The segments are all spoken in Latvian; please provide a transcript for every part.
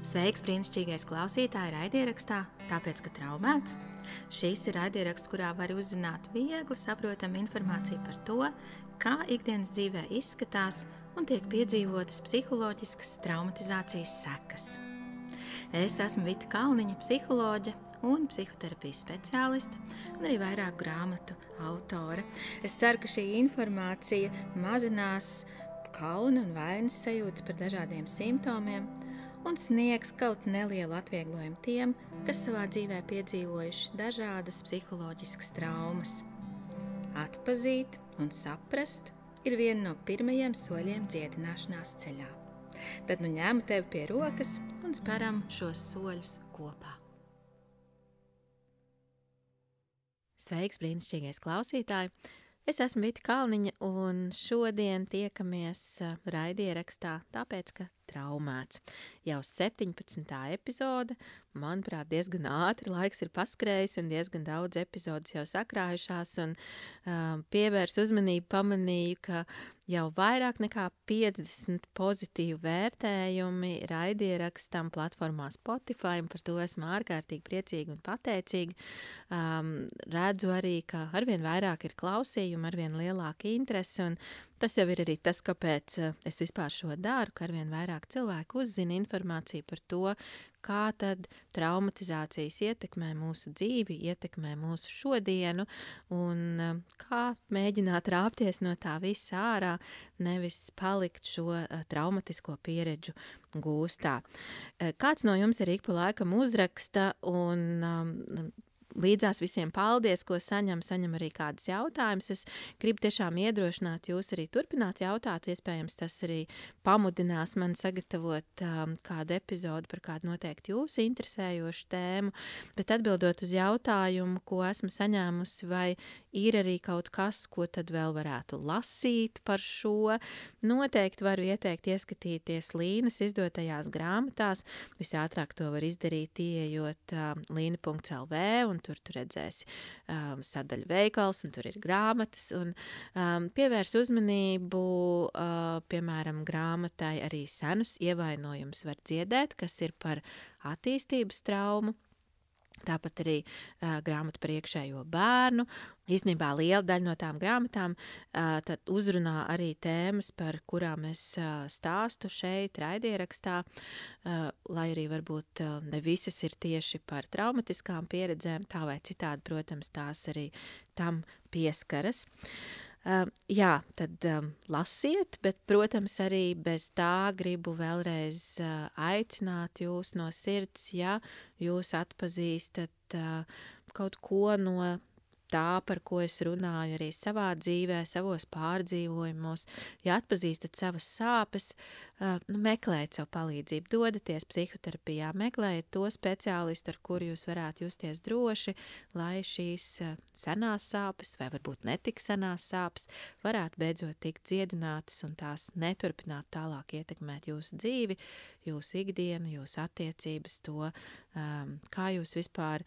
Sveiks, brīnišķīgais klausītāji raidierakstā, tāpēc, ka traumēts. Šis ir raidieraksts, kurā var uzzināt viegli saprotamu informāciju par to, kā ikdienas dzīvē izskatās un tiek piedzīvotas psiholoģiskas traumatizācijas sekas. Es esmu Vita Kalniņa, psiholoģe un psihoterapijas speciāliste, un arī vairāku grāmatu autore. Es ceru, ka šī informācija mazinās kauna un vainas sajūtas par dažādiem simptomiem un sniegs kaut nelielu atvieglojumu tiem, kas savā dzīvē piedzīvojuši dažādas psiholoģiskas traumas. Atpazīt un saprast ir viena no pirmajiem soļiem dziedināšanās ceļā. Tad nu ņemu tevi pie rokas un speram šos soļus kopā. Sveiks, brīnišķīgais klausītāji! Es esmu Vita Kalniņa un šodien tiekamies raidierakstā, tāpēc, ka traumēts. Jau 17. epizode, manuprāt, diezgan ātri laiks ir paskrējis un diezgan daudz epizodes jau sakrājušās un pievērs uzmanību pamanīju, ka jau vairāk nekā 50 pozitīvu vērtējumi raidierakstam platformā Spotify, un par to esmu ārkārtīgi priecīga un pateicīga. Redzu arī, ka arvien vairāk ir klausījumi, arvien lielāka interese, un tas jau ir arī tas, kāpēc es vispār šo daru, ka arvien vairāk cilvēku uzzina informāciju par to, kā tad traumatizācijas ietekmē mūsu dzīvi, ietekmē mūsu šodienu un kā mēģināt rāpties no tā visa ārā, nevis palikt šo traumatisko pieredžu gūstā. Kāds no jums ir ik pa laikam uzraksta un līdzās visiem paldies, ko saņem arī kādus jautājumus. Es gribu tiešām iedrošināt jūs arī turpināt jautāt, iespējams tas arī pamudinās man sagatavot kādu epizodu par kādu noteikti jūsu interesējošu tēmu, bet atbildot uz jautājumu, ko esmu saņēmusi, vai ir arī kaut kas, ko tad vēl varētu lasīt par šo, noteikti varu ieteikt ieskatīties Līnas izdotajās grāmatās. Visātrāk to var izdarīt, ieejot līna.lv un tur redzēsi sadaļu veikals, un tur ir grāmatas, un pievērs uzmanību, piemēram, grāmatai arī senus ievainojumus var dziedēt, kas ir par attīstības traumu. Tāpat arī grāmata par iekšējo bērnu. Īstenībā liela daļa no tām grāmatām tad uzrunā arī tēmas, par kurām es stāstu šeit raidierakstā, lai arī varbūt ne visas ir tieši par traumatiskām pieredzēm, tā vai citādi, protams, tās arī tam pieskaras. Jā, tad lasiet, bet, protams, arī bez tā gribu vēlreiz aicināt jūs no sirds, ja jūs atpazīstat kaut ko no tā, par ko es runāju arī savā dzīvē, savos pārdzīvojumos. Ja atpazīstat savas sāpes, meklējiet savu palīdzību, dodaties psihoterapijā, meklējiet to speciālistu, ar kuru jūs varētu justies droši, lai šīs senās sāpes, vai varbūt netik senās sāpes, varētu beidzot tikt dziedinātas un tās neturpināt tālāk ietekmēt jūsu dzīvi, jūsu ikdienu, jūsu attiecības, to, kā jūs vispār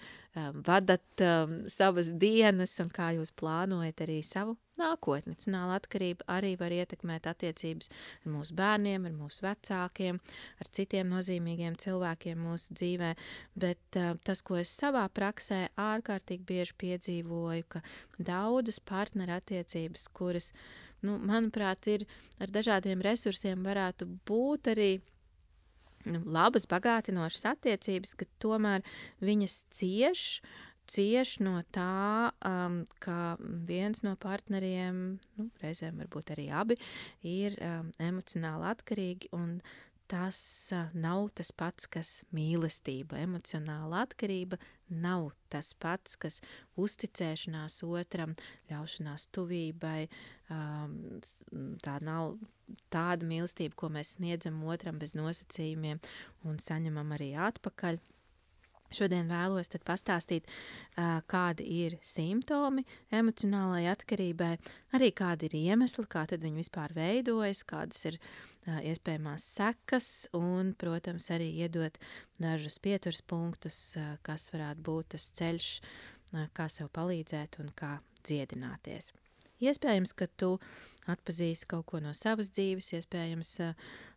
vadat savas dienas un kā jūs plānojat arī savu nākotni. Emocionāla atkarība arī var ietekmēt attiecības ar mūsu bērniem, ar mūsu vecākiem, ar citiem nozīmīgiem cilvēkiem mūsu dzīvē, bet tas, ko es savā praksē ārkārtīgi bieži piedzīvoju, ka daudzas partneru attiecības, kuras, manuprāt, ir ar dažādiem resursiem varētu būt arī labas, bagātinošas attiecības, ka tomēr viņas cieš no tā, ka viens no partneriem, reizēm varbūt arī abi, ir emocionāli atkarīgi, un tas nav tas pats, kas mīlestība. Emocionāla atkarība nav tas pats, kas uzticēšanās otram, ļaušanās tuvībai. Tā nav tāda mīlestība, ko mēs sniedzam otram bez nosacījumiem un saņemam arī atpakaļ. Šodien vēlos tad pastāstīt, kādi ir simptomi emocionālai atkarībai, arī kādi ir iemesli, kā tad viņi vispār veidojas, kādas ir iespējamās sekas un, protams, arī iedot dažus pieturas punktus, kas varētu būt tas ceļš, kā sev palīdzēt un kā dziedināties. Iespējams, ka tu atpazīsi kaut ko no savas dzīves, iespējams,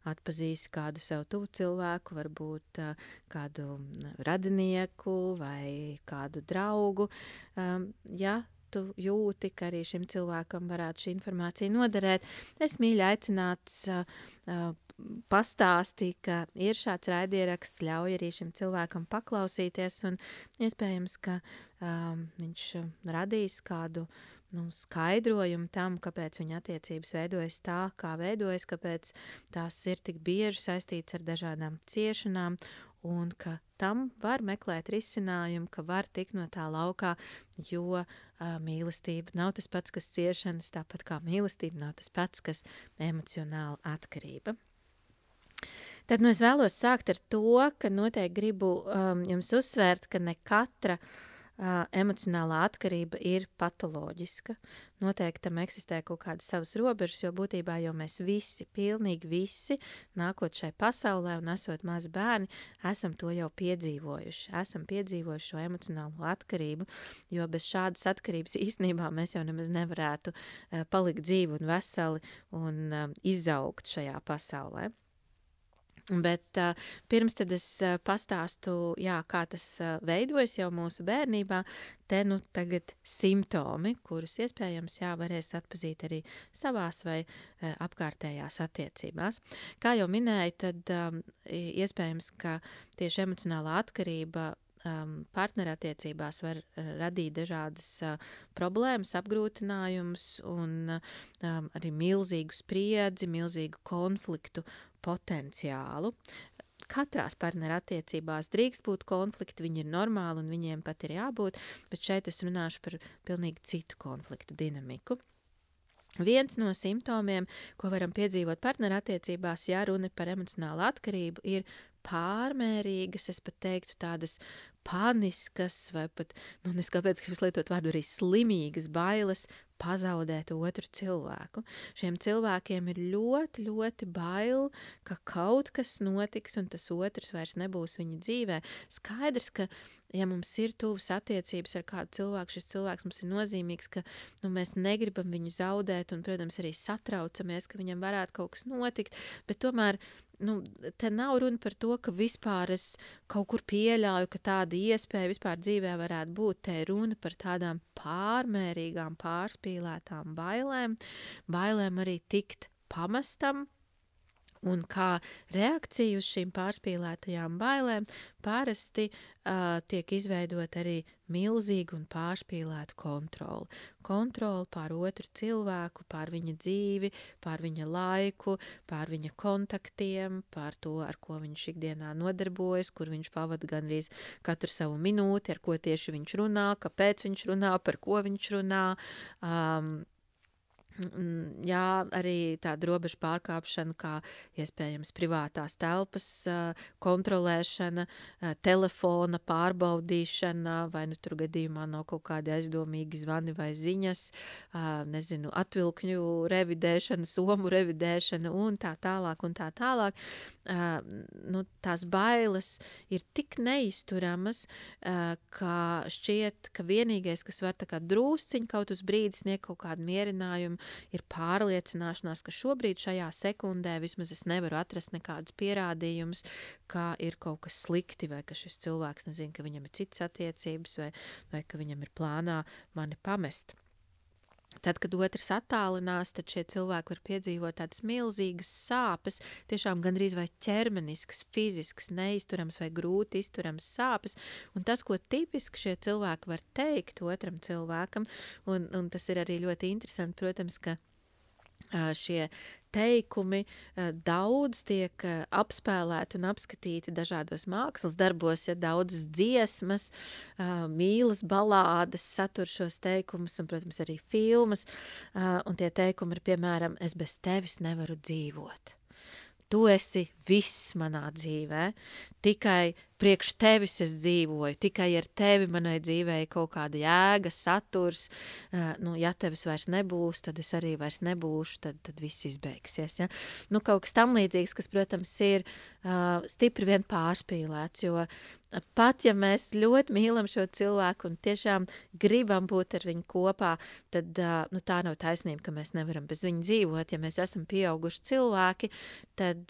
atpazīsi kādu sev tuvu cilvēku, varbūt kādu radinieku vai kādu draugu. Ja tu jūti, ka arī šim cilvēkam varētu šī informācija noderēt, es mīļi aicināts pastāstīt, ka ir šāds raidieraksts, ļauj arī šim cilvēkam paklausīties, un iespējams, ka viņš radīs kādu skaidrojumu tam, kāpēc viņa attiecības veidojas tā, kā veidojas, kāpēc tās ir tik bieži saistītas ar dažādām ciešanām, un ka tam var meklēt risinājumu, ka var tikt no tā laukā, jo mīlestība nav tas pats, kas ciešanas, tāpat kā mīlestība nav tas pats, kas emocionāla atkarība. Tad es vēlos sākt ar to, ka noteikti gribu jums uzsvērt, ka ne katra emocionālā atkarība ir patoloģiska. Noteikti tam eksistē kaut kādas savas robežas, jo būtībā jau mēs visi, pilnīgi visi, nākot šai pasaulē un esot mazi bērni, esam to jau piedzīvojuši. Esam piedzīvojuši šo emocionālo atkarību, jo bez šādas atkarības īstenībā mēs jau nemaz nevarētu palikt dzīvi un veseli un izaugt šajā pasaulē. Bet pirms tad es pastāstu, kā tas veidojas jau mūsu bērnībā, te tagad simptomi, kurus iespējams varēs atpazīt arī savās vai apkārtējās attiecībās. Kā jau minēju, tad iespējams, ka tieši emocionālā atkarība partnerattiecībās var radīt dažādas problēmas, apgrūtinājumus un arī milzīgu spriedzi, milzīgu konfliktu potenciālu. Katrās partnerattiecībās drīkst būt konflikti, viņi ir normāli un viņiem pat ir jābūt, bet šeit es runāšu par pilnīgi citu konfliktu dinamiku. Viens no simptomiem, ko varam piedzīvot partnerattiecībās, ja runa par emocionālu atkarību, ir pārmērīgas, es pat teiktu tādas paniskas vai pat, es kāpēc gribu lietot vārdu arī slimīgas bailes pazaudēt otru cilvēku. Šiem cilvēkiem ir ļoti, ļoti bail, ka kaut kas notiks un tas otrs vairs nebūs viņa dzīvē. Skaidrs, ka ja mums ir tuvas attiecības ar kādu cilvēku, šis cilvēks mums ir nozīmīgs, ka mēs negribam viņu zaudēt un, protams, arī satraucamies, ka viņam varētu kaut kas notikt, bet tomēr te nav runa par to, ka vispār es kaut kur pieļauju, ka tāda iespēja vispār dzīvē varētu būt. Te ir runa par tādām pārmērīgām, pārspīlētām bailēm arī tikt pamestam. Un kā reakcija uz šīm pārspīlētajām bailēm parasti tiek izveidot arī milzīga un pārspīlēta kontrole. Kontrole pār otru cilvēku, pār viņa dzīvi, pār viņa laiku, pār viņa kontaktiem, pār to, ar ko viņš ikdienā nodarbojas, kur viņš pavada gandrīz katru savu minūti, ar ko tieši viņš runā, kāpēc viņš runā, par ko viņš runā. Arī tāda robežu pārkāpšana, kā iespējams privātās telpas kontrolēšana, telefona pārbaudīšana, vai tur gadījumā nav kaut kādi aizdomīgi zvani vai ziņas, atvilkņu revidēšana, somu revidēšana un tā tālāk un tā tālāk. Tās bailes ir tik neizturamas, ka šķiet, ka vienīgais, kas var tā kā drūsciņ kaut uz brīdi sniegt kaut kādu mierinājumu, ir pārliecināšanās, ka šobrīd šajā sekundē vismaz es nevaru atrast nekādus pierādījumus, ka ir kaut kas slikti, vai ka šis cilvēks nezina, ka viņam ir citas attiecības, vai ka viņam ir plānā mani pamest. Tad, kad otrs attālinās, tad šie cilvēki var piedzīvot tādas milzīgas sāpes, tiešām gandrīz vai ķermeniskas, fiziskas, neizturams vai grūti izturams sāpes, un tas, ko tipiski šie cilvēki var teikt otram cilvēkam, un tas ir arī ļoti interesanti, protams, ka šie teikumi daudz tiek apspēlēti un apskatīti dažādos mākslas darbos, daudzas dziesmas, mīlas balādes satur šos teikumus un, protams, arī filmas, un tie teikumi ir, piemēram, es bez tevis nevaru dzīvot. Tu esi viss manā dzīvē, tikai priekš tevis es dzīvoju, tikai ar tevi manai dzīvei kaut kāda jēga, saturs, ja tevis vairs nebūs, tad es arī vairs nebūšu, tad viss izbeigsies, ja. Kaut kas tam līdzīgs, kas, protams, ir stipri vien pārspīlēts, jo pat, ja mēs ļoti mīlam šo cilvēku un tiešām gribam būt ar viņu kopā, tad tā nav taisnība, ka mēs nevaram bez viņa dzīvot. Ja mēs esam pieauguši cilvēki, tad,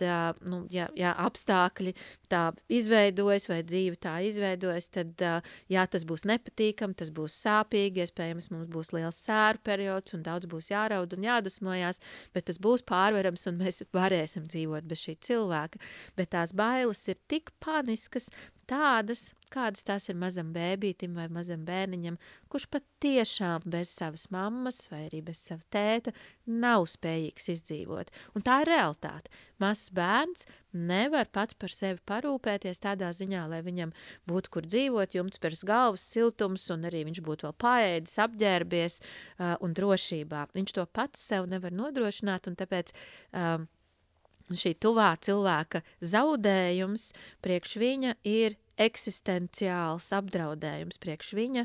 ja apstākļi tā izveidojas vai dzīve tā izveidojas, tad, tas būs nepatīkami, tas būs sāpīgi, iespējams, mums būs liels sēru periods un daudz būs jāraud un jādusmojās, bet tas būs pārvarams un mēs varēsim dzīvot bez šī cilvēka. Bet tās bailes ir tik paniskas, tādas, kādas tās ir mazam bēbītim vai mazam bērniņam, kurš pat tiešām bez savas mammas vai arī bez sava tēta nav spējīgs izdzīvot. Un tā ir realitāte. Mazs bērns nevar pats par sevi parūpēties tādā ziņā, lai viņam būtu kur dzīvot, jumts pēc galvas, siltums, un arī viņš būtu vēl paēdis, apģērbies un drošībā. Viņš to pats sev nevar nodrošināt, un tāpēc šī tuvā cilvēka zaudējums priekš viņa ir eksistenciāls apdraudējums. Priekš viņa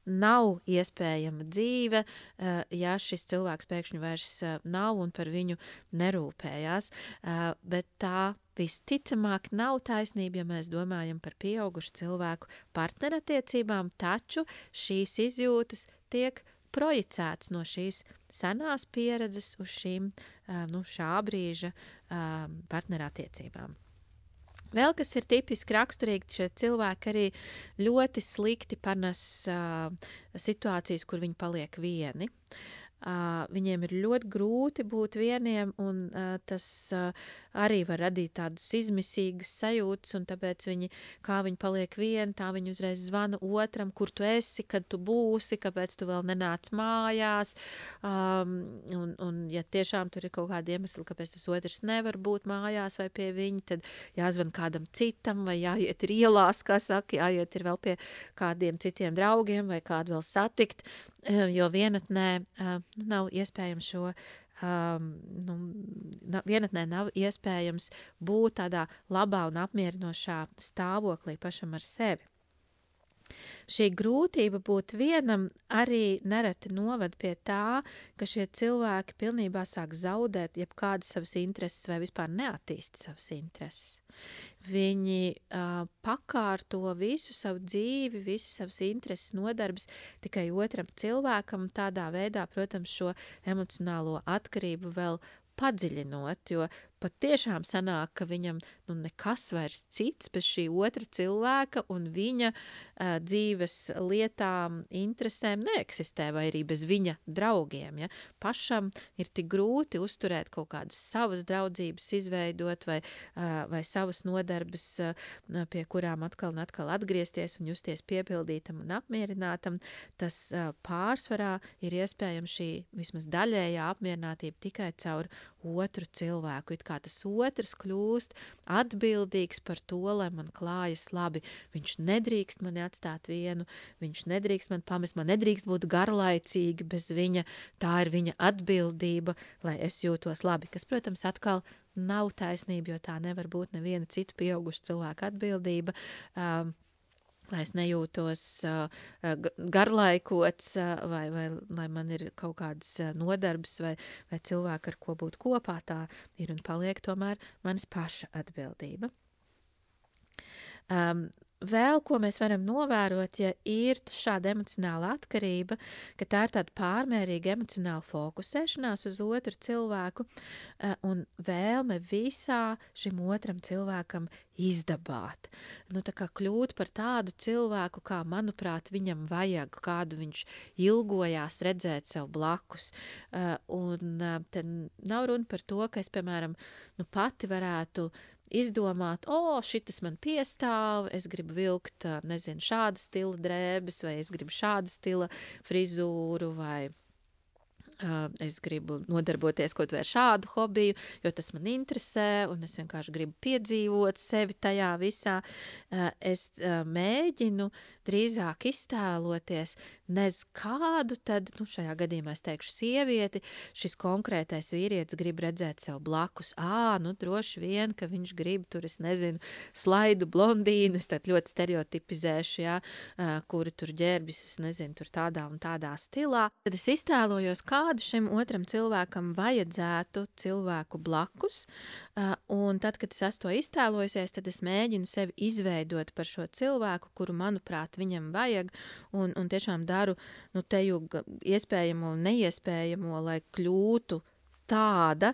nav iespējama dzīve, ja šis cilvēks pēkšņi vairs nav un par viņu nerūpējās. Bet tā visticamāk nav taisnība, ja mēs domājam par pieaugušu cilvēku partnerattiecībām, taču šīs izjūtas tiek projicēts no šīs senās pieredzes uz šīm šā brīža partnerattiecībām. Vēl kas ir tipiski raksturīgi, šie cilvēki arī ļoti slikti panes situācijas, kur viņi paliek vieni. Viņiem ir ļoti grūti būt vieniem, un tas arī var radīt tādas izmisīgas sajūtas, un tāpēc kā viņi paliek vieni, tā viņi uzreiz zvana otram, kur tu esi, kad tu būsi, kāpēc tu vēl nenāc mājās, un ja tiešām tur ir kaut kādi iemesli, kāpēc tas otrs nevar būt mājās vai pie viņa, tad jāzvan kādam citam, vai jāiet ir ielās, kā saka, jāiet ir vēl pie kādiem citiem draugiem, vai kādu vēl satikt, jo vienatnē nav iespējams vienatnē nav iespējams būt tādā labā un apmierinošā stāvoklī pašam ar sevi. Šī grūtība būt vienam arī nereti noved pie tā, ka šie cilvēki pilnībā sāk zaudēt jebkādas savas intereses vai vispār neattīst savas intereses. Viņi pakārto visu savu dzīvi, visu savas intereses nodarbes tikai otram cilvēkam, tādā veidā, protams, šo emocionālo atkarību vēl padziļinot, jo pat tiešām sanāk, ka viņam nekas vairs cits bez šī otra cilvēka un viņa dzīves lietām, interesēm neeksistē, vai arī bez viņa draugiem. Ja? Pašam ir tik grūti uzturēt kaut kādas savas draudzības, izveidot vai savas nodarbes, pie kurām atkal un atkal atgriezties un justies piepildītam un apmierinātam. Tas pārsvarā ir iespējams šī vismaz daļējā apmierinātība tikai caur otru cilvēku. It kā tas otrs kļūst atbildīgs par to, lai man klājas labi. Viņš nedrīkst mani atstāt vienu, viņš nedrīkst man pamest, man nedrīkst būt garlaicīgi bez viņa. Tā ir viņa atbildība, lai es jūtos labi. Kas, protams, atkal nav taisnība, jo tā nevar būt neviena citu pieaugušu cilvēku atbildība. Lai es nejūtos garlaikots vai lai man ir kaut kādas nodarbes vai cilvēki, ar ko būt kopā, tā ir un paliek tomēr manis paša atbildība. Vēl, ko mēs varam novērot, ja ir šāda emocionāla atkarība, ka tā ir tāda pārmērīga emocionāla fokusēšanās uz otru cilvēku un vēlme visā šim otram cilvēkam izdabāt. Tā kā kļūt par tādu cilvēku, kā, manuprāt, viņam vajag, kādu viņš ilgojās redzēt sev blakus. Un tad nav runa par to, ka es, piemēram, pati varētu izdomāt, šitas man piestāv, es gribu vilkt, šāda stila drēbes, vai es gribu šāda stila frizūru, vai Es gribu nodarboties kaut vai ar šādu hobiju, jo tas man interesē, un es vienkārši gribu piedzīvot sevi tajā visā. Es mēģinu drīzāk iztēloties nez kādu, tad, šajā gadījumā es teikšu sievieti, šis konkrētais vīrietis grib redzēt sev blakus. Droši vien, ka viņš grib tur, es nezinu, slaidu blondīnu, es tad ļoti stereotipizēšu, jā, kuri tur ģērbjas, es nezinu, tur tādā un tādā stilā. Tad es iztēlojos, kādu šim otram cilvēkam vajadzētu cilvēku blakus, un tad, kad es esmu to iztēlojusies, tad es mēģinu sevi izveidot par šo cilvēku, kuru, manuprāt, viņam vajag, un tiešām daru, teju iespējamo un neiespējamo, lai kļūtu tāda,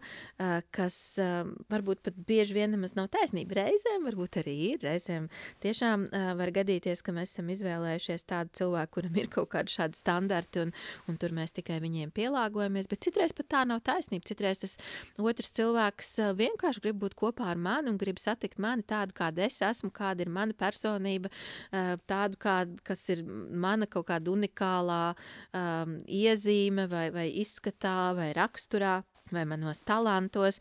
kas varbūt pat bieži vien nemaz nav taisnība. Reizēm varbūt arī ir. Reizēm tiešām var gadīties, ka mēs esam izvēlējušies tādu cilvēku, kuram ir kaut kādi šādi standarti, un tur mēs tikai viņiem pielāgojamies, bet citreiz pat tā nav taisnība. Citreiz tas otrs cilvēks vienkārši grib būt kopā ar mani un grib satikt mani tādu, kāda es esmu, kāda ir mana personība, tādu, kas ir mana kaut kāda unikālā iezīme vai izskatā vai raksturā, vai manos talantos,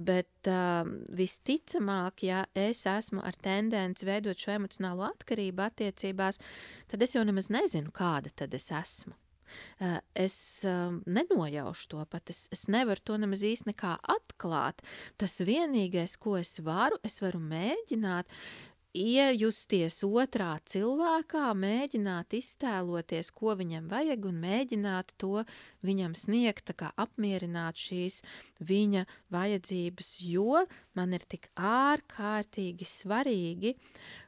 bet visticamāk, ja es esmu ar tendenci veidot šo emocionālo atkarību attiecībās, tad es jau nemaz nezinu, kāda tad es esmu. Es nenojaušu to pat, es nevaru to nemaz īsti nekā atklāt. Tas vienīgais, ko es varu mēģināt, iejusties otrā cilvēkā, mēģināt iztēloties, ko viņam vajag, un mēģināt to viņam sniegt, tā kā apmierināt šīs viņa vajadzības, jo man ir tik ārkārtīgi svarīgi,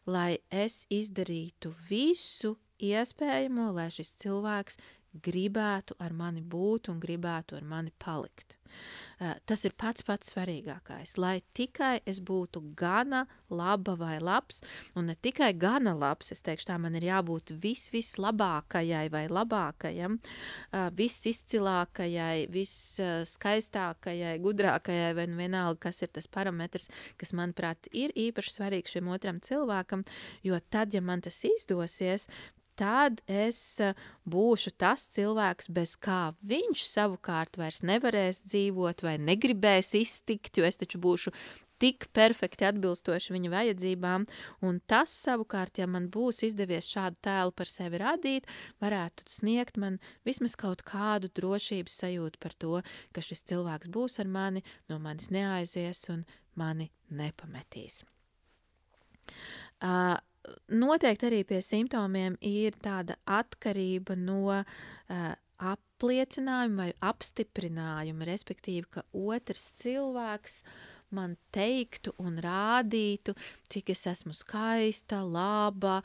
lai es izdarītu visu iespējamo, lai šis cilvēks gribētu ar mani būt un gribētu ar mani palikt. Tas ir pats svarīgākais, lai tikai es būtu gana laba vai labs, un ne tikai gana labs, es teikšu tā, man ir jābūt vislabākajai vai labākajam, visizcilākajai, visskaistākajai, gudrākajai, vai vienalga, kas ir tas parametrs, kas, manuprāt, ir īpaši svarīgs šim otram cilvēkam, jo tad, ja man tas izdosies, tad es būšu tas cilvēks, bez kā viņš savukārt vairs nevarēs dzīvot vai negribēs iztikt, jo es taču būšu tik perfekti atbilstoši viņa vajadzībām, un tas savukārt, ja man būs izdevies šādu tēlu par sevi radīt, varētu sniegt man vismaz kaut kādu drošības sajūtu par to, ka šis cilvēks būs ar mani, no manis neaizies un mani nepametīs. Noteikti arī pie simptomiem ir tāda atkarība no apliecinājuma vai apstiprinājuma, respektīvi, ka otrs cilvēks man teiktu un rādītu, cik es esmu skaista, laba,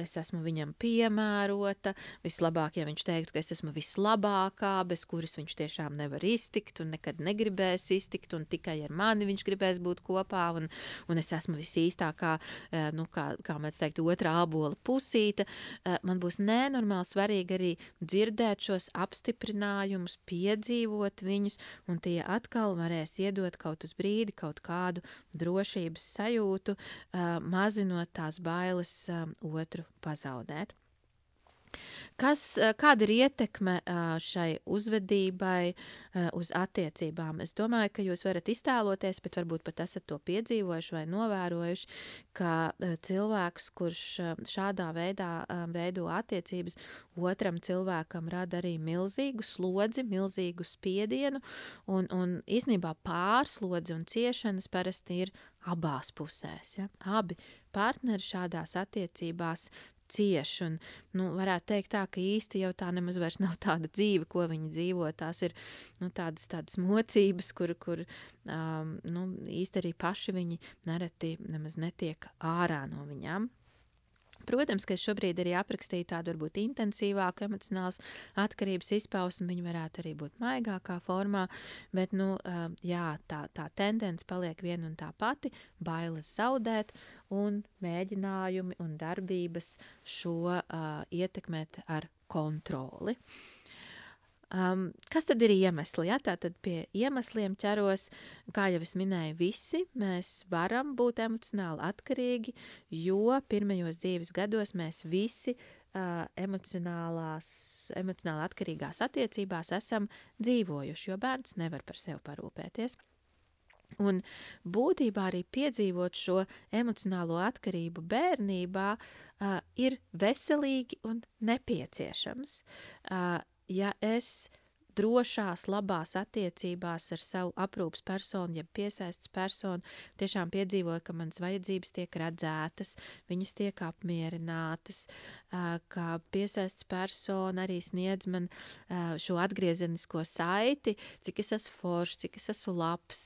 es esmu viņam piemērota, vislabāk, ja viņš teiktu, ka es esmu vislabākā, bez kuras viņš tiešām nevar iztikt un nekad negribēs iztikt, un tikai ar mani viņš gribēs būt kopā, un es esmu visīstākā, kā mēs teikt, otrā ābola pusīte. Man būs nenormāli svarīgi arī dzirdēt šos apstiprinājumus, piedzīvot viņus, un tie atkal varēs iedot kaut uz brīdi kaut kādu drošības sajūtu, mazinot tās bailes otru pazaudēt. Kāda ir ietekme šai uzvedībai uz attiecībām? Es domāju, ka jūs varat iztēloties, bet varbūt pat esat to piedzīvojuši vai novērojuši, ka cilvēks, kurš šādā veidā veido attiecības, otram cilvēkam rada arī milzīgu slodzi, milzīgu spiedienu, un īstenībā pārslodzi un ciešanas parasti ir abās pusēs. Ja? Abi partneri šādās attiecībās cieš, un, varētu teikt tā, ka īsti jau tā nemaz vairs nav tāda dzīve, ko viņi dzīvo, tās ir, tādas mocības, kur īsti arī paši viņi nereti nemaz netiek ārā no viņām. Protams, ka es šobrīd arī aprakstīju tādu varbūt intensīvāku emocionālas atkarības izpausmi, viņi varētu arī būt maigākā formā, bet, tā tendence paliek viena un tā pati, bailes zaudēt un mēģinājumi un darbības šo ietekmēt ar kontroli. Kas tad ir iemesli? Ja? Tātad pie iemesliem ķeros, kā jau es minēju, visi mēs varam būt emocionāli atkarīgi, jo pirmajos dzīves gados mēs visi emocionāli atkarīgās attiecībās esam dzīvojuši, jo bērns nevar par sevi parūpēties. Un būtībā arī piedzīvot šo emocionālo atkarību bērnībā ir veselīgi un nepieciešams. Ja es drošās, labās attiecībās ar savu aprūpas personu, ja piesaistas personu, tiešām piedzīvoju, ka manas vajadzības tiek redzētas, viņas tiek apmierinātas, ka piesaistas persona arī sniedz man šo atgriezenisko saiti, cik es esmu foršs, cik es esmu labs,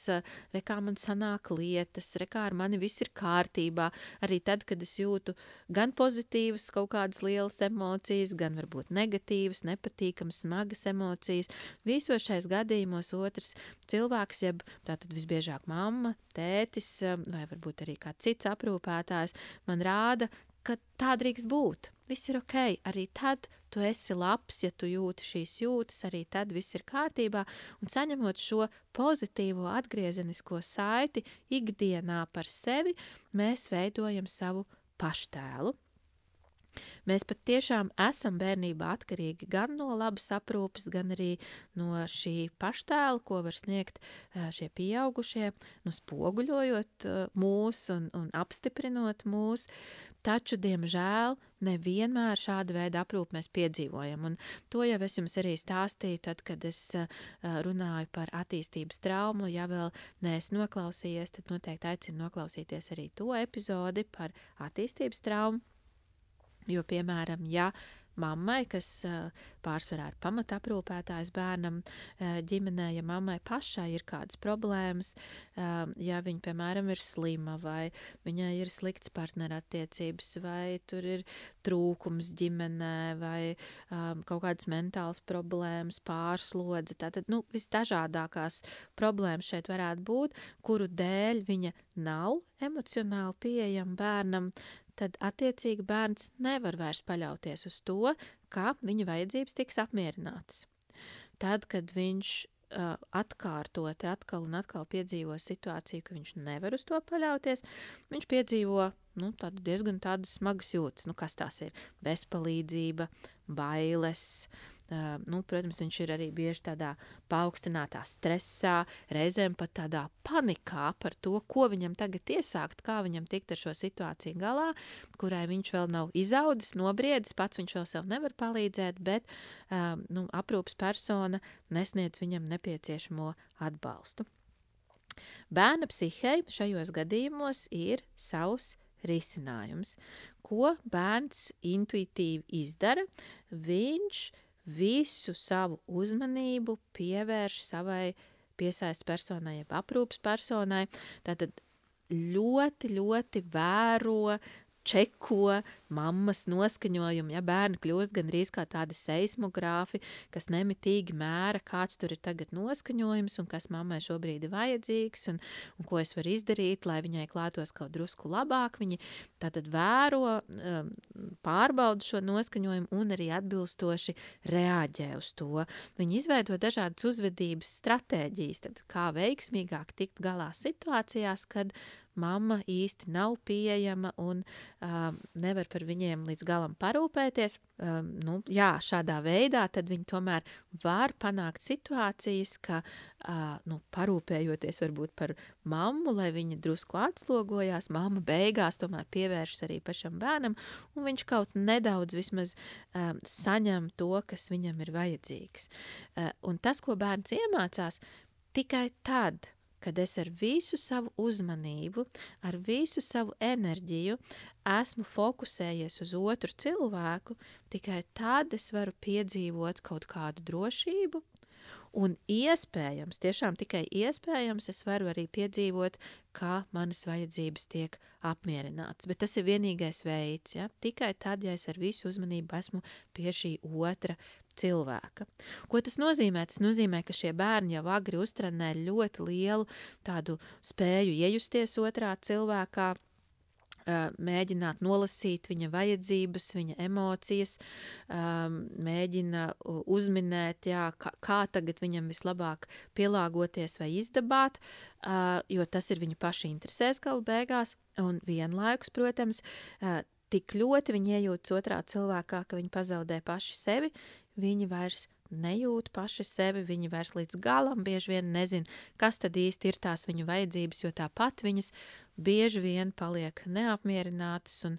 kā man sanāk lietas, kā ar mani viss ir kārtībā, arī tad, kad es jūtu gan pozitīvas kaut kādas lielas emocijas, gan varbūt negatīvas, nepatīkamas, smagas emocijas. Visos šais gadījumos otrs cilvēks, jeb tātad visbiežāk mamma, tētis vai varbūt arī kāds cits aprūpētājs, man rāda, ka tā drīkst būt. Viss ir ok, arī tad tu esi labs, ja tu jūti šīs jūtas, arī tad viss ir kārtībā, un saņemot šo pozitīvo atgriezenisko saiti ikdienā par sevi, mēs veidojam savu paštēlu. Mēs pat tiešām esam bērnībā atkarīgi gan no labas aprūpes, gan arī no šī paštēla, ko var sniegt šie pieaugušie, spoguļojot mūs un apstiprinot mūs. Taču, diemžēl, nevienmēr šāda veida aprūpi mēs piedzīvojam. Un to jau es jums arī stāstīju, tad, kad es runāju par attīstības traumu. Ja vēl neesi noklausījies, tad noteikti aicinu noklausīties arī to epizodi par attīstības traumu. Jo, piemēram, ja mammai, kas pārsvarā ir pamataprūpētājs bērnam ģimenē, ja mammai pašai ir kādas problēmas, ja viņa, piemēram, ir slima vai viņai ir slikts partnerattiecības vai tur ir trūkums ģimenē vai kaut kādas mentālas problēmas, pārslodze, tātad, visdažādākās problēmas šeit varētu būt, kuru dēļ viņa nav emocionāli pieejama bērnam, tad attiecīgi bērns nevar vairs paļauties uz to, ka viņa vajadzības tiks apmierinātas. Tad, kad viņš atkārtoti atkal un atkal piedzīvo situāciju, ka viņš nevar uz to paļauties, viņš piedzīvo diezgan tādas smagas jūtas. Kas tās ir? Bezpalīdzība, bailes. Protams, viņš ir arī bieži tādā paaugstinātā stresā, reizēm pat tādā panikā par to, ko viņam tagad iesākt, kā viņam tikt ar šo situāciju galā, kurai viņš vēl nav izaudzis, nobriedis, pats viņš vēl sev nevar palīdzēt, bet aprūpas persona nesniedz viņam nepieciešamo atbalstu. Bērna psihei šajos gadījumos ir savs risinājums. Ko bērns intuitīvi izdara? Viņš visu savu uzmanību pievērš savai piesaistes personai, jeb aprūpas personai. Tātad ļoti, ļoti vēro, čeko mammas noskaņojumu, ja bērni kļūst gandrīz kā tādi seismogrāfi, kas nemitīgi mēra, kāds tur ir tagad noskaņojums un kas mammai šobrīd ir vajadzīgs un ko es varu izdarīt, lai viņai klātos kaut drusku labāk. Viņi tātad vēro, pārbauda šo noskaņojumu un arī atbilstoši reaģē uz to. Viņi izveido dažādas uzvedības stratēģijas, tad kā veiksmīgāk tikt galā situācijās, kad mamma īsti nav pieejama un nevar par viņiem līdz galam parūpēties. Šādā veidā tad viņi tomēr var panākt situācijas, ka parūpējoties varbūt par mammu, lai viņa drusku atslogojās, mamma beigās tomēr pievēršas arī pašam bērnam, un viņš kaut nedaudz vismaz saņem to, kas viņam ir vajadzīgs. Un tas, ko bērns iemācās, tikai tad, kad es ar visu savu uzmanību, ar visu savu enerģiju esmu fokusējies uz otru cilvēku, tikai tad es varu piedzīvot kaut kādu drošību un iespējams, tiešām tikai iespējams, es varu arī piedzīvot, kā manas vajadzības tiek apmierinātas. Bet tas ir vienīgais veids, ja? Tikai tad, ja es ar visu uzmanību esmu pie šī otra cilvēka. Ko tas nozīmē? Tas nozīmē, ka šie bērni jau agri uztrenē ļoti lielu tādu spēju iejusties otrā cilvēkā, mēģināt nolasīt viņa vajadzības, viņa emocijas, mēģina uzminēt, kā tagad viņam vislabāk pielāgoties vai izdabāt, jo tas ir viņa paša interesēs galu beigās, un vienlaikus, protams, tik ļoti viņi iejūtas otrā cilvēkā, ka viņi pazaudē paši sevi, viņi vairs nejūt paši sevi, viņi vairs līdz galam bieži vien nezin, kas tad īsti ir tās viņu vajadzības, jo tāpat viņas bieži vien paliek neapmierinātas un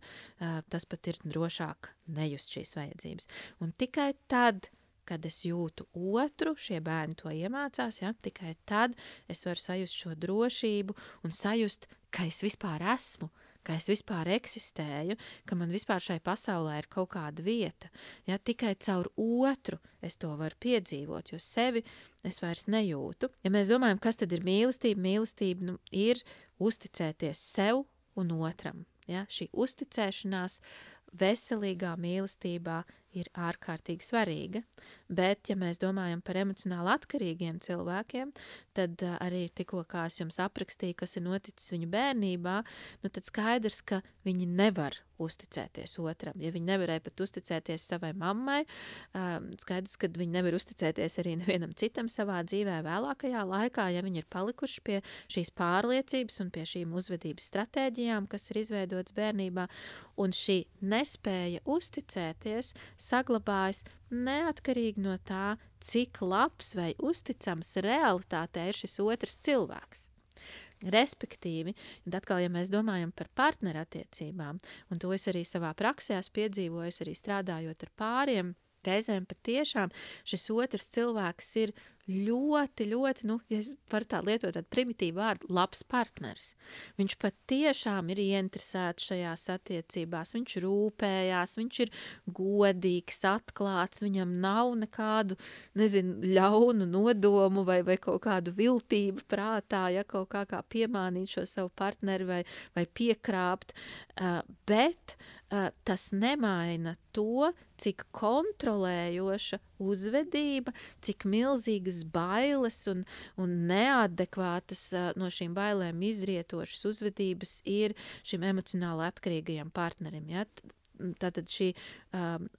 tas pat ir drošāk nejust šīs vajadzības. Un tikai tad, kad es jūtu otru, šie bērni to iemācās, ja, tikai tad es varu sajust šo drošību un sajust, ka es vispār esmu, ka es vispār eksistēju, ka man vispār šai pasaulē ir kaut kāda vieta. Ja, tikai caur otru es to varu piedzīvot, jo sevi es vairs nejūtu. Ja mēs domājam, kas tad ir mīlestība, mīlestība ir uzticēties sev un otram. Ja, šī uzticēšanās veselīgā mīlestībā ir ārkārtīgi svarīga, bet, ja mēs domājam par emocionāli atkarīgiem cilvēkiem, tad arī tikko, kā es jums aprakstīju, kas ir noticis viņu bērnībā, tad skaidrs, ka viņi nevar uzticēties otram. Ja viņi nevarēja pat uzticēties savai mammai, skaidrs, ka viņi nevar uzticēties arī nevienam citam savā dzīvē vēlākajā laikā, ja viņi ir palikuši pie šīs pārliecības un pie šīm uzvedības stratēģijām, kas ir izveidotas bērnībā, un šī nespēja uzticēties saglabājas neatkarīgi no tā, cik labs vai uzticams realitātē ir šis otrs cilvēks. Respektīvi, un atkal, ja mēs domājam par partnerattiecībām, un to es arī savā praksē esmu piedzīvojis, arī strādājot ar pāriem, reizēm patiešām šis otrs cilvēks ir ļoti, ja es varu tā lietot tādu primitīvu vārdu, labs partners. Viņš patiešām ir ieinteresēts šajās attiecībās, viņš rūpējās, viņš ir godīgs, atklāts, viņam nav nekādu, ļaunu nodomu vai kaut kādu viltību prātā, ja kaut kā piemānīt šo savu partneri vai piekrāpt, bet tas nemaina to, cik kontrolējoša uzvedība, cik milzīgas bailes un neadekvātas no šīm bailēm izrietošas uzvedības ir šim emocionāli atkarīgajam partnerim. Ja? Tātad šī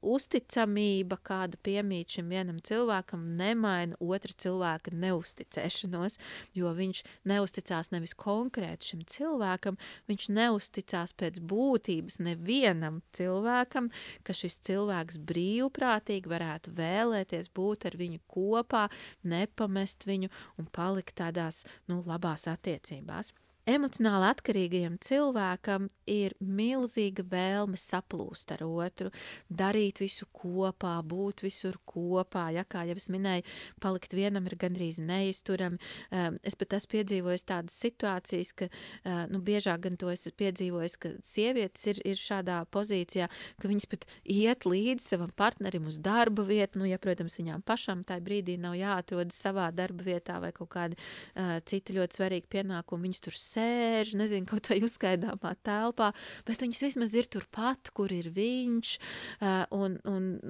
uzticamība, kāda piemīt šim vienam cilvēkam, nemaina otra cilvēka neusticēšanos, jo viņš neusticās nevis konkrēti šim cilvēkam, viņš neusticās pēc būtības nevienam cilvēkam, ka šis cilvēks brīvprātīgi varētu vēlēties būt ar viņu kopā, nepamest viņu un palikt tādās, labās attiecībās. Emocionāli atkarīgajam cilvēkam ir milzīga vēlme saplūst ar otru, darīt visu kopā, būt visur kopā, ja, kā jau es minēju, palikt vienam ir gandrīz neizturami. Es pat esmu piedzīvojis tādas situācijas, ka, biežāk gan to es piedzīvojis, ka sievietes ir šādā pozīcijā, ka viņas pat iet līdzi savam partnerim uz darba vietu, ja, protams, viņām pašām tajā brīdī nav jāatrodas savā darba vietā vai kaut kādi citi ļoti svarīgi pienākumi, viņas tur sēž, kaut vai uzskaidāmā telpā, bet viņas vismaz ir turpat, kur ir viņš, un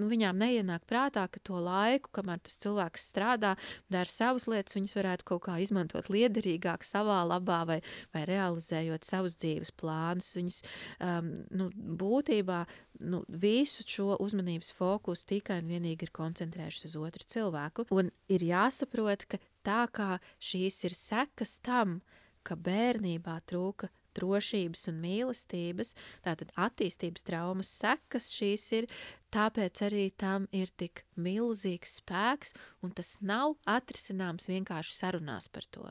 viņām neienāk prātā, ka to laiku, kamēr tas cilvēks strādā, dara savas lietas, viņas varētu kaut kā izmantot liederīgāk savā labā vai realizējot savus dzīves plānus. Viņas būtībā visu šo uzmanības fokusu tikai un vienīgi ir koncentrējušas uz otru cilvēku, un ir jāsaprot, ka tā kā šīs ir sekas tam, ka bērnībā trūka drošības un mīlestības, tātad attīstības traumas sekas šīs ir, tāpēc arī tam ir tik milzīgs spēks, un tas nav atrisināms vienkārši sarunās par to.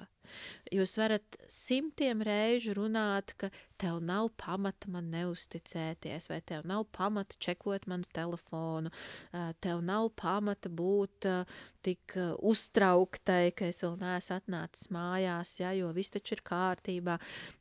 Jūs varat simtiem reižu runāt, ka tev nav pamata man neusticēties, vai tev nav pamata čekot manu telefonu, tev nav pamata būt tik uztrauktai, ka es vēl neesmu atnācis mājās, ja, jo viss taču ir kārtībā.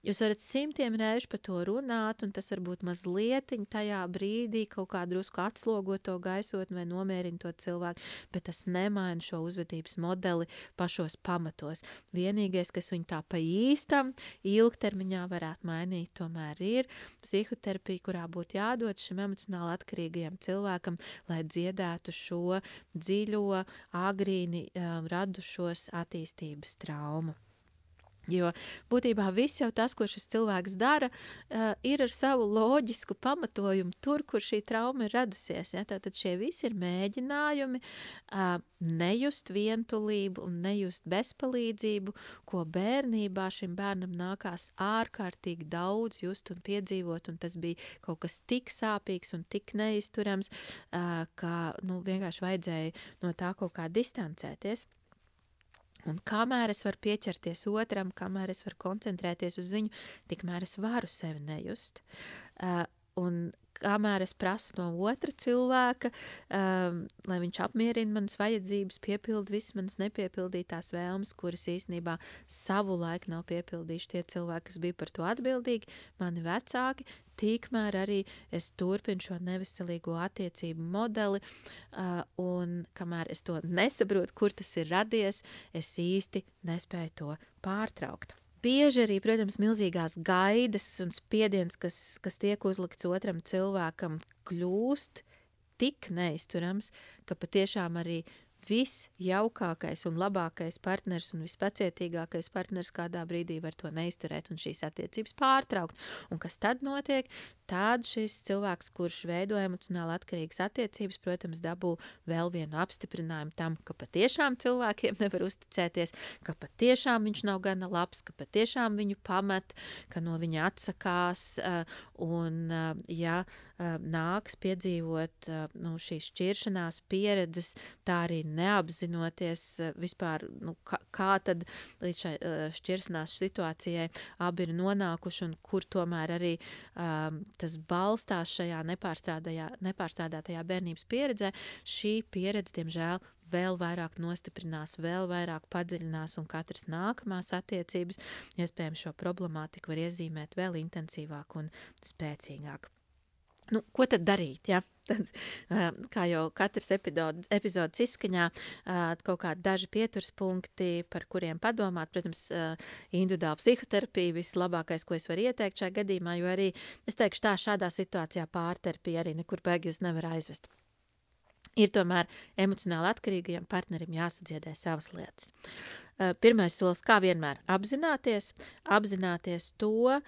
Jūs varat simtiem reižu par to runāt, un tas varbūt mazlietiņ tajā brīdī kaut kā drusku atslogot to gaisotni vai nomierina to cilvēku, bet tas nemaina šo uzvedības modeli pašos pamatos. Vienīgais, kas viņu tā pa īstam ilgtermiņā varētu mainīt, tomēr ir psihoterapija, kurā būtu jādod šim emocionāli atkarīgajam cilvēkam, lai dziedētu šo dziļo, agrīni radušos attīstības traumu. Jo būtībā viss jau tas, ko šis cilvēks dara, ir ar savu loģisku pamatojumu tur, kur šī trauma ir radusies. Ja? Tātad šie visi ir mēģinājumi nejust vientulību un nejust bezpalīdzību, ko bērnībā šim bērnam nākās ārkārtīgi daudz just un piedzīvot, un tas bija kaut kas tik sāpīgs un tik neizturams, ka vienkārši vajadzēja no tā kaut kā distancēties. Un kamēr es varu pieķerties otram, kamēr es varu koncentrēties uz viņu, tikmēr es varu sevi nejust. Un kamēr es prasu no otra cilvēka, lai viņš apmierina manas vajadzības, piepilda visas manas nepiepildītās vēlmes, kuras īstenībā savu laiku nav piepildījuši tie cilvēki, kas bija par to atbildīgi, mani vecāki, tikmēr arī es turpinu šo neveselīgo attiecību modeli, un kamēr es to nesaprotu, kur tas ir radies, es īsti nespēju to pārtraukt. Bieži arī, protams, milzīgās gaidas un spiediens, kas tiek uzlikts otram cilvēkam, kļūst tik neizturams, ka patiešām arī visjaukākais un labākais partners un vispacietīgākais partners kādā brīdī var to neizturēt un šīs attiecības pārtraukt. Un kas tad notiek? Tad šis cilvēks, kurš veido emocionāli atkarīgas attiecības, protams, dabū vēl vienu apstiprinājumu tam, ka patiešām cilvēkiem nevar uzticēties, ka patiešām viņš nav gana labs, ka patiešām viņu pamet, ka no viņa atsakās, un nāks piedzīvot šīs šķiršanās pieredzes, tā arī neapzinoties vispār, kā tad līdz šai šķiršanās situācijai abi ir nonākuši un kur tomēr arī tas balstās šajā nepārstrādātajā bērnības pieredzē. Šī pieredze, diemžēl, vēl vairāk nostiprinās, vēl vairāk padziļinās un katras nākamās attiecības, iespējams, šo problemātiku var iezīmēt vēl intensīvāk un spēcīgāk. Ko tad darīt, ja? Tad, kā jau katras epizodes izskaņā, kaut kādi daži pieturspunkti, par kuriem padomāt, protams, individuāla psihoterapija vislabākais, ko es varu ieteikt šajā gadījumā, jo arī, es teikšu tā, šādā situācijā pārterapija arī nekur beig jūs nevar aizvest. Ir tomēr emocionāli atkarīgajam partnerim jāsadziedē savas lietas. Pirmais solis, kā vienmēr, apzināties to,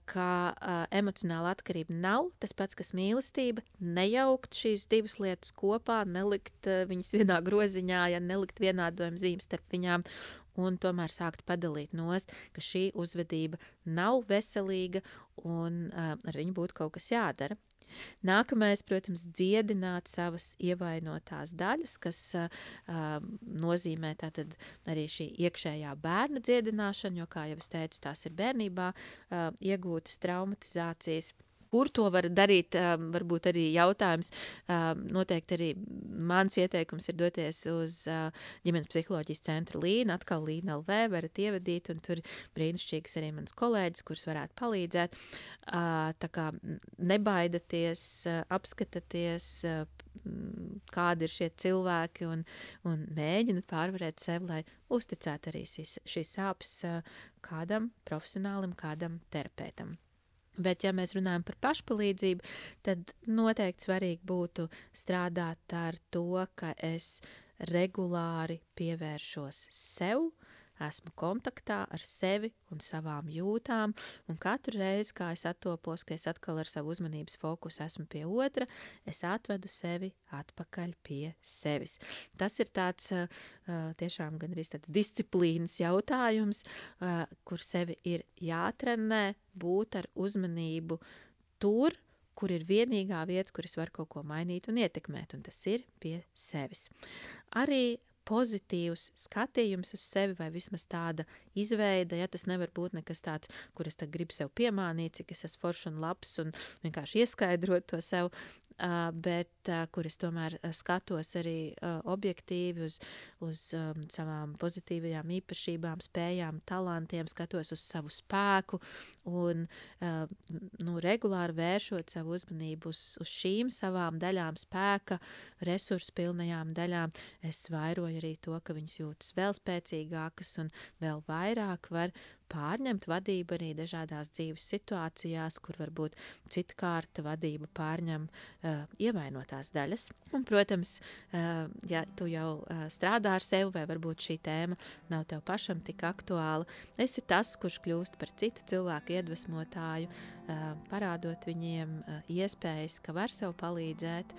ka emocionāla atkarība nav tas pats, kas mīlestība, nejaukt šīs divas lietas kopā, nelikt viņas vienā groziņā, nelikt vienādojuma zīmes starp viņām, un tomēr sākt padalīt nost, ka šī uzvedība nav veselīga un ar viņu būtu kaut kas jādara. Nākamais, protams, dziedināt savas ievainotās daļas, kas nozīmē tātad arī šī iekšējā bērna dziedināšana, jo, kā jau es teicu, tās ir bērnībā iegūtas traumatizācijas. Kur to var darīt, varbūt arī jautājums, noteikti arī mans ieteikums ir doties uz ģimenes psiholoģijas centru Līna, atkal Līna LV, varat ievadīt, un tur brīnišķīgs arī mans kolēģis, kurš varētu palīdzēt. Tā kā nebaidaties, apskataties, kādi ir šie cilvēki un mēģināt pārvarēt sevi, lai uzticētu arī šīs sāpes kādam profesionālim, kādam terapeitam. Bet, ja mēs runājam par pašpalīdzību, tad noteikti svarīgi būtu strādāt ar to, ka es regulāri pievēršos sev, esmu kontaktā ar sevi un savām jūtām, un katru reizi, kā es attopos, ka es atkal ar savu uzmanības fokusu esmu pie otra, es atvedu sevi atpakaļ pie sevis. Tas ir tāds tiešām gandrīz tāds disciplīnas jautājums, kur sevi ir jātrenē, būt ar uzmanību tur, kur ir vienīgā vieta, kur es varu kaut ko mainīt un ietekmēt, un tas ir pie sevis. Arī pozitīvs skatījums uz sevi vai vismaz tāda izveide, ja tas nevar būt nekas tāds, kur es gribu sev piemānīt, cik es esmu foršs un labs un vienkārši ieskaidrot to sev, bet kur es tomēr skatos arī objektīvi uz savām pozitīvajām īpašībām, spējām, talantiem, skatos uz savu spēku un regulāri vēršot savu uzmanību uz šīm savām daļām spēka, resursu pilnajām daļām, es vairoju arī to, ka viņas jūtas vēl spēcīgākas un vēl vairāk var pārņemt vadību arī dažādās dzīves situācijās, kur varbūt citkārt vadību pārņem ievainotās daļas. Un, protams, ja tu jau strādā ar sevi, vai varbūt šī tēma nav tev pašam tik aktuāla, esi tas, kurš kļūst par citu cilvēku iedvesmotāju, parādot viņiem iespējas, ka var sev palīdzēt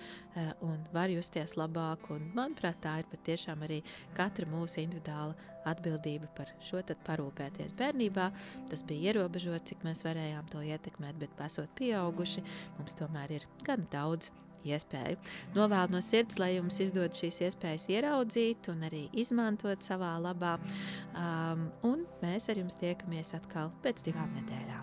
un var justies labāk. Un, manuprāt, tā ir patiešām arī katra mūsu individuāla atbildība par šo tad parūpēties bērnībā. Tas bija ierobežot, cik mēs varējām to ietekmēt, bet esot pieauguši, mums tomēr ir gan daudz iespēju. Novēlu no sirds, lai jums izdod šīs iespējas ieraudzīt un arī izmantot savā labā. Un mēs ar jums tiekamies atkal pēc 2 nedēļām.